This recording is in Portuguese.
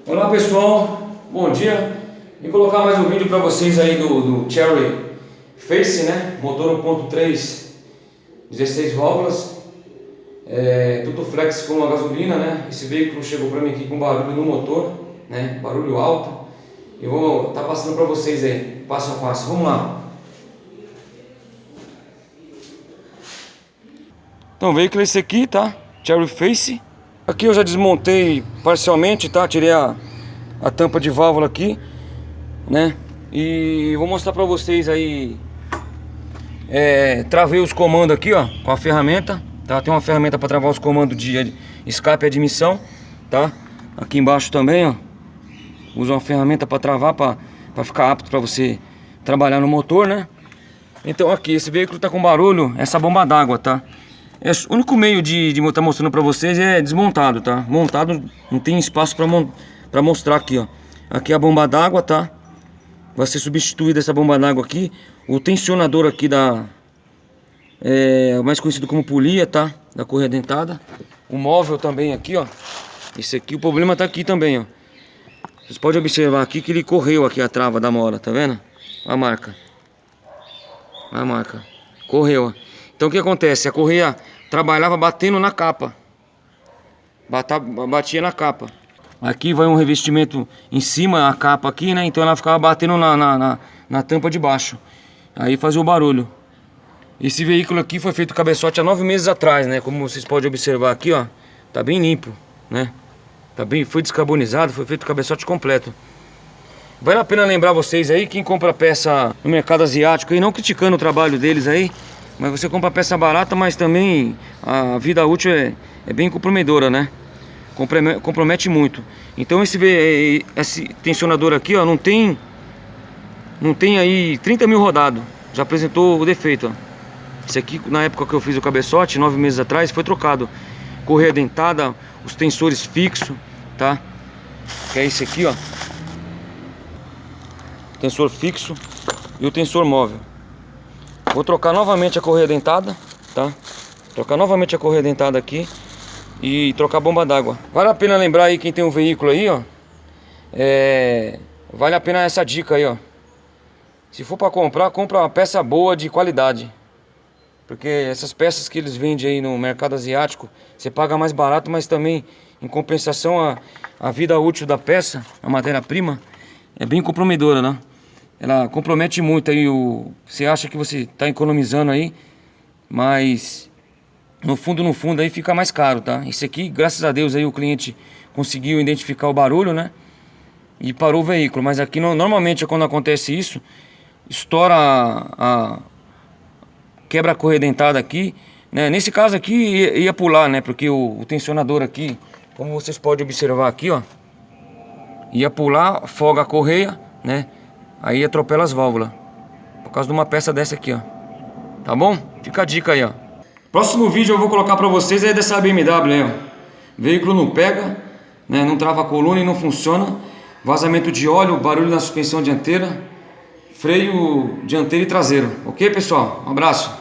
Olá pessoal, bom dia. Vim colocar mais um vídeo para vocês aí do Cherry Face, né? Motor 1.3, 16 válvulas, tudo flex com a gasolina, né? Esse veículo chegou para mim aqui com barulho no motor, né? Barulho alto. Eu vou estar passando para vocês aí, passo a passo. Vamos lá. Então o veículo é esse aqui, tá? Cherry Face. Aqui eu já desmontei parcialmente, tá? Tirei a tampa de válvula aqui, né? E vou mostrar pra vocês aí. Travei os comandos aqui, ó, com a ferramenta, tá? Tem uma ferramenta para travar os comandos de escape e admissão, tá? Aqui embaixo também, ó, usa uma ferramenta para travar, para ficar apto para você trabalhar no motor, né? Então aqui, esse veículo tá com barulho, essa bomba d'água, tá? O único meio de estar mostrando pra vocês é desmontado, tá? Montado não tem espaço pra mostrar aqui, ó. Aqui é a bomba d'água, tá? Vai ser substituída essa bomba d'água aqui. O tensionador aqui mais conhecido como polia, tá? Da correia dentada. O móvel também aqui, ó. Esse aqui, o problema tá aqui também, ó. Vocês podem observar aqui que ele correu aqui a trava da mola, tá vendo? A marca. A marca. Correu, ó. Então o que acontece? A correia trabalhava batendo na capa. Batia na capa. Aqui vai um revestimento em cima, a capa aqui, né? Então ela ficava batendo na tampa de baixo. Aí fazia o barulho. Esse veículo aqui foi feito cabeçote há 9 meses atrás, né? Como vocês podem observar aqui, ó. Tá bem limpo, né? Foi descarbonizado, foi feito cabeçote completo. Vale a pena lembrar vocês aí, quem compra peça no mercado asiático, e não criticando o trabalho deles aí, mas você compra peça barata, mas também a vida útil é bem comprometedora, né? Compromete muito. Então esse tensionador aqui, ó, não tem aí 30 mil rodado. Já apresentou o defeito, ó. Esse aqui, na época que eu fiz o cabeçote, 9 meses atrás, foi trocado. Correia dentada, os tensores fixos, tá? Que é esse aqui, ó. Tensor fixo e o tensor móvel. Vou trocar novamente a correia dentada, tá? Trocar novamente a correia dentada aqui e trocar a bomba d'água. Vale a pena lembrar aí, quem tem um veículo aí, ó, vale a pena essa dica aí, ó. Se for para comprar, compra uma peça boa de qualidade. Porque essas peças que eles vendem aí no mercado asiático, você paga mais barato, mas também em compensação a vida útil da peça, a matéria-prima, é bem comprometedora, né? Ela compromete muito aí você acha que você está economizando aí, mas no fundo aí fica mais caro, tá? Esse aqui, graças a Deus aí o cliente conseguiu identificar o barulho, né? E parou o veículo. Mas aqui normalmente quando acontece isso, estoura quebra a correia dentada aqui, né? Nesse caso aqui ia pular, né? Porque o tensionador aqui, como vocês podem observar aqui, ó, ia pular, afoga a correia, né? Aí atropela as válvulas. Por causa de uma peça dessa aqui, ó. Tá bom? Fica a dica aí, ó. Próximo vídeo eu vou colocar pra vocês aí dessa BMW aí, ó. Veículo não pega, né? Não trava a coluna e não funciona. Vazamento de óleo, barulho na suspensão dianteira, freio dianteiro e traseiro. Ok, pessoal? Um abraço.